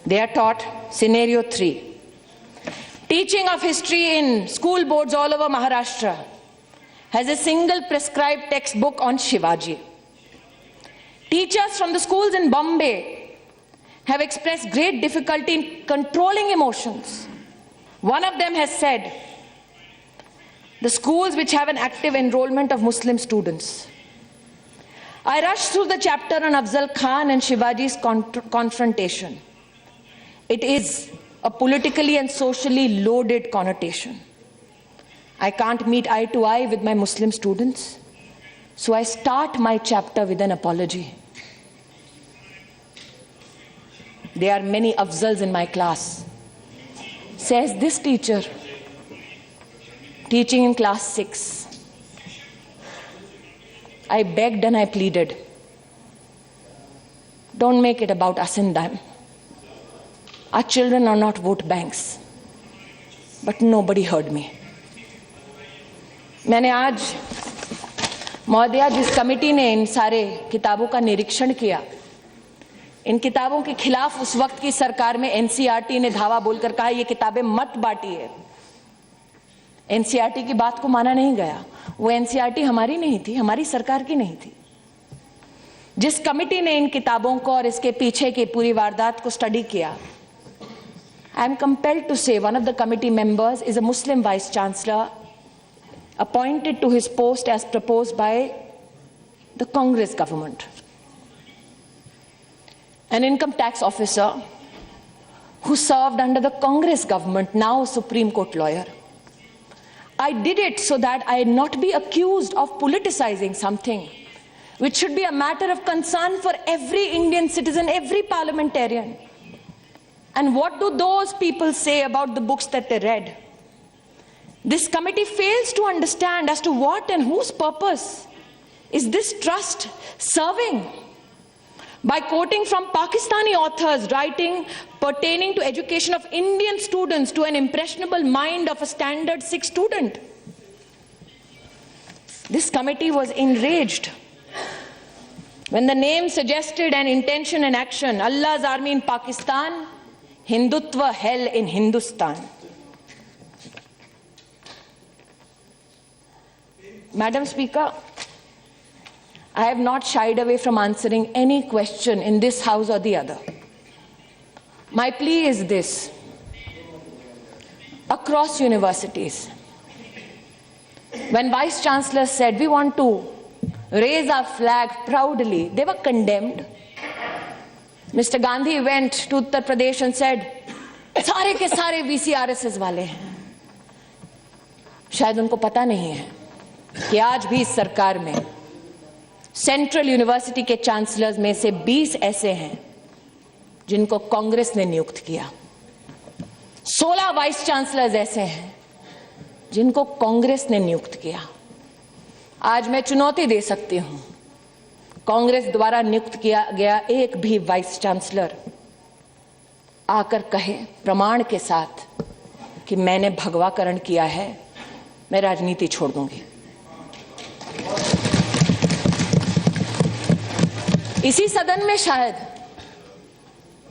They are taught scenario 3. Teaching of history in school boards all over Maharashtra has a single prescribed textbook on Shivaji. Teachers from the schools in Bombay have expressed great difficulty in controlling emotions. One of them has said, the schools which have an active enrollment of Muslim students. I rushed through the chapter on Afzal Khan and Shivaji's confrontation. It is a politically and socially loaded connotation. I can't meet eye to eye with my Muslim students, so I start my chapter with an apology. There are many Afzals in my class, says this teacher, teaching in class 6. I begged and I pleaded, don't make it about us and them. Our children are not vote banks. But nobody heard me. मैंने आज महोदया जिस committee ने इन सारे किताबों का निरीक्षण किया, इन किताबों के खिलाफ उस वक्त की सरकार में एनसीईआरटी ने धावा बोलकर कहा ये किताबें मत बांटिए। एनसीईआरटी की बात को माना नहीं गया। वो एनसीईआरटी हमारी नहीं थी, हमारी सरकार की नहीं थी। जिस कमेटी ने इन किताबों को और इसके पीछे की पूरी वारदात को स्टडी किया, I am compelled to say one of the committee members is a Muslim vice chancellor appointed to his post as proposed by the Congress government. An income tax officer who served under the Congress government, now a Supreme Court lawyer. I did it so that I not be accused of politicizing something which should be a matter of concern for every Indian citizen, every parliamentarian. And what do those people say about the books that they read? This committee fails to understand as to what and whose purpose is this trust serving. By quoting from Pakistani authors writing pertaining to education of Indian students to an impressionable mind of a standard 6 student. This committee was enraged when the name suggested an intention and action, Allah's army in Pakistan, Hindutva hell in Hindustan. Madam Speaker, I have not shied away from answering any question in this house or the other. My plea is this. Across universities, when Vice Chancellor said we want to raise our flag proudly, they were condemned. Mr. Gandhi went to Uttar Pradesh and said, सारे के सारे VCRSS वाले हैं। शायद उनको पता नहीं है कि आज भी इस सरकार में सेंट्रल यूनिवर्सिटी के चांसलर्स में से 20 ऐसे हैं जिनको कांग्रेस ने नियुक्त किया। 16 वाइस चांसलर्स ऐसे हैं जिनको कांग्रेस ने नियुक्त किया। आज मैं चुनौती दे सकती हूं, कांग्रेस द्वारा नियुक्त किया गया एक भी वाइस चांसलर आकर कहे प्रमाण के साथ कि मैंने भगवाकरण किया है, मैं राजनीति छोड़ दूंगी। इसी सदन में शायद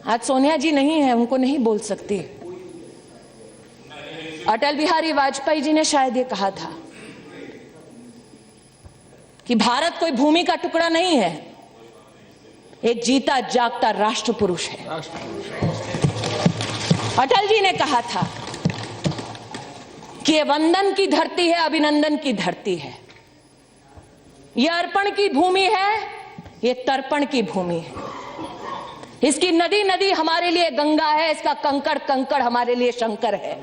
आज सोनिया जी नहीं है, उनको नहीं बोल सकती। अटल बिहारी वाजपेयी जी ने शायद ये कहा था कि भारत कोई भूमि का टुकड़ा नहीं है, एक जीता जागता राष्ट्र पुरुष है। अटल जी ने कहा था कि ये वंदन की धरती है, अभिनंदन की धरती है, ये अर्पण की भूमि है, ये तर्पण की भूमि है। इसकी नदी नदी हमारे लिए गंगा है, इसका कंकड़ कंकड़ हमारे लिए शंकर है।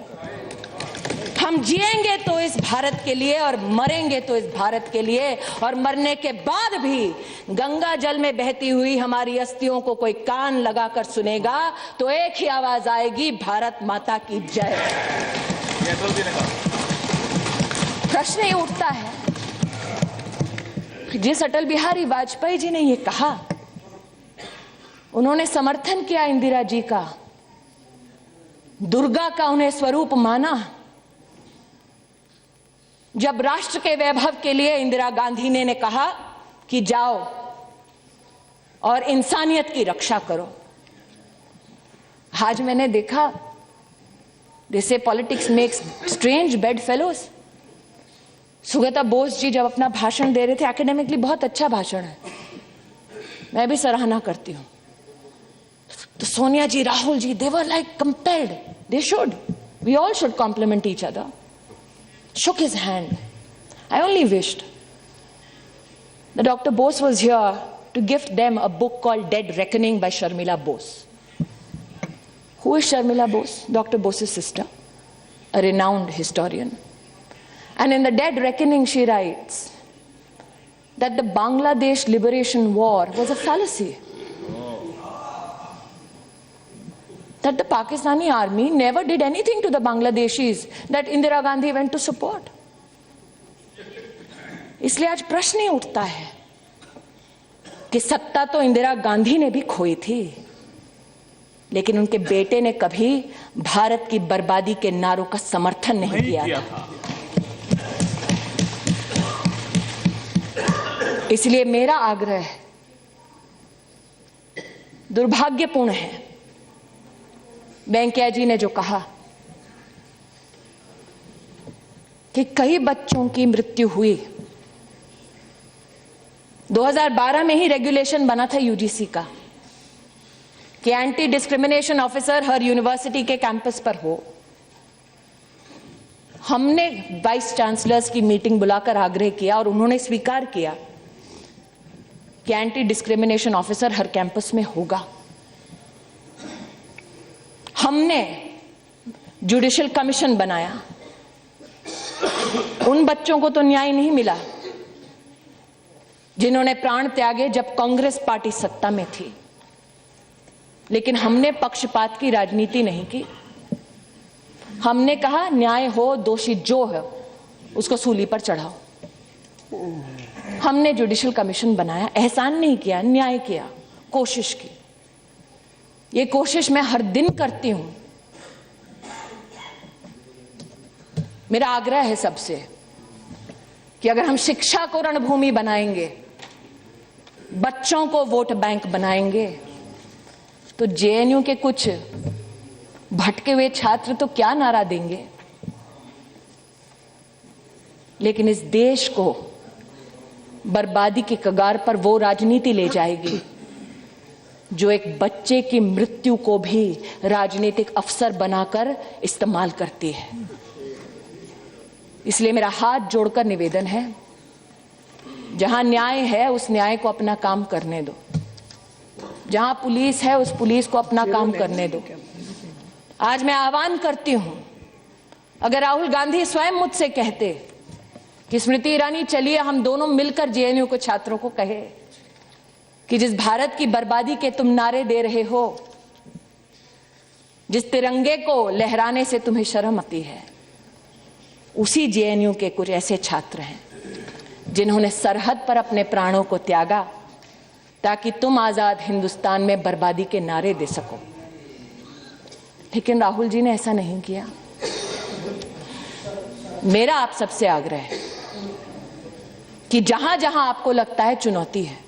हम जिएंगे तो इस भारत के लिए और मरेंगे तो इस भारत के लिए, और मरने के बाद भी गंगा जल में बहती हुई हमारी अस्थियों को कोई कान लगाकर सुनेगा तो एक ही आवाज आएगी, भारत माता की जय। प्रश्न ये उठता है, जिस अटल बिहारी वाजपेयी जी ने ये कहा, उन्होंने समर्थन किया इंदिरा जी का, दुर्गा का उन्हें स्वरूप माना। जब राष्ट्र के वैभव के लिए इंदिरा गांधी ने कहा कि जाओ और इंसानियत की रक्षा करो, आज मैंने देखा, they say politics makes strange bedfellows. Sugata Bose ji जब अपना भाषण दे रहे थे, एकेडमिकली बहुत अच्छा भाषण है, मैं भी सराहना करती हूं, तो सोनिया जी, Rahul ji, they were like compelled, they should, we all should compliment each other, shook his hand. I only wished that Dr. Bose was here to gift them a book called Dead Reckoning by Sharmila Bose. Who is Sharmila Bose? Dr. Bose's sister, a renowned historian. And in the Dead Reckoning she writes that the Bangladesh Liberation War was a fallacy. That the Pakistani army never did anything to the Bangladeshis that Indira Gandhi went to support. इसलिए आज प्रश्न ही उठता है कि सत्ता तो इंदिरा गांधी ने भी खोई थी, लेकिन उनके बेटे ने कभी भारत की बर्बादी के नारों का समर्थन नहीं किया था। इसलिए मेरा आग्रह दुर्भाग्यपूर्ण है, वेंकैया जी ने जो कहा कि कई बच्चों की मृत्यु हुई। 2012 में ही रेगुलेशन बना था यूजीसी का कि एंटी डिस्क्रिमिनेशन ऑफिसर हर यूनिवर्सिटी के कैंपस पर हो। हमने वाइस चांसलर्स की मीटिंग बुलाकर आग्रह किया और उन्होंने स्वीकार किया कि एंटी डिस्क्रिमिनेशन ऑफिसर हर कैंपस में होगा। हमने जुडिशियल कमीशन बनाया। उन बच्चों को तो न्याय नहीं मिला जिन्होंने प्राण त्यागे जब कांग्रेस पार्टी सत्ता में थी, लेकिन हमने पक्षपात की राजनीति नहीं की। हमने कहा न्याय हो, दोषी जो है उसको सूली पर चढ़ाओ। हमने जुडिशियल कमीशन बनाया, एहसान नहीं किया, न्याय किया, कोशिश की। ये कोशिश मैं हर दिन करती हूं। मेरा आग्रह है सबसे कि अगर हम शिक्षा को रणभूमि बनाएंगे, बच्चों को वोट बैंक बनाएंगे, तो जेएनयू के कुछ भटके हुए छात्र तो क्या नारा देंगे, लेकिन इस देश को बर्बादी के कगार पर वो राजनीति ले जाएगी जो एक बच्चे की मृत्यु को भी राजनीतिक अवसर बनाकर इस्तेमाल करती है। इसलिए मेरा हाथ जोड़कर निवेदन है, जहां न्याय है उस न्याय को अपना काम करने दो, जहां पुलिस है उस पुलिस को अपना काम करने दो। आज मैं आह्वान करती हूं, अगर राहुल गांधी स्वयं मुझसे कहते कि स्मृति ईरानी चलिए हम दोनों मिलकर जेएनयू के छात्रों को कहे कि जिस भारत की बर्बादी के तुम नारे दे रहे हो, जिस तिरंगे को लहराने से तुम्हें शर्म आती है, उसी जेएनयू के कुछ ऐसे छात्र हैं जिन्होंने सरहद पर अपने प्राणों को त्यागा ताकि तुम आजाद हिंदुस्तान में बर्बादी के नारे दे सको। लेकिन राहुल जी ने ऐसा नहीं किया। मेरा आप सबसे आग्रह है कि जहां जहां आपको लगता है चुनौती है,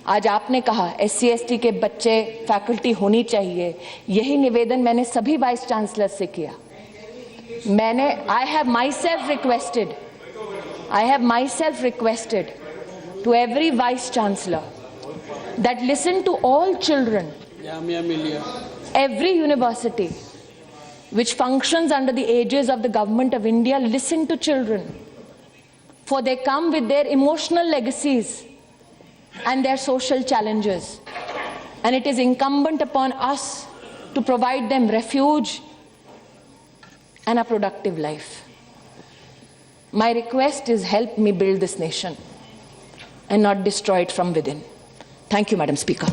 आज आपने कहा SC ST के बच्चे फैकल्टी होनी चाहिए, यही निवेदन मैंने सभी वाइस चांसलर से किया। मैंने I have myself requested to every vice chancellor that listen to all children, every university which functions under the aegis of the government of India, listen to children, for they come with their emotional legacies and their social challenges, and it is incumbent upon us to provide them refuge and a productive life. My request is help me build this nation and not destroy it from within. Thank you, Madam Speaker.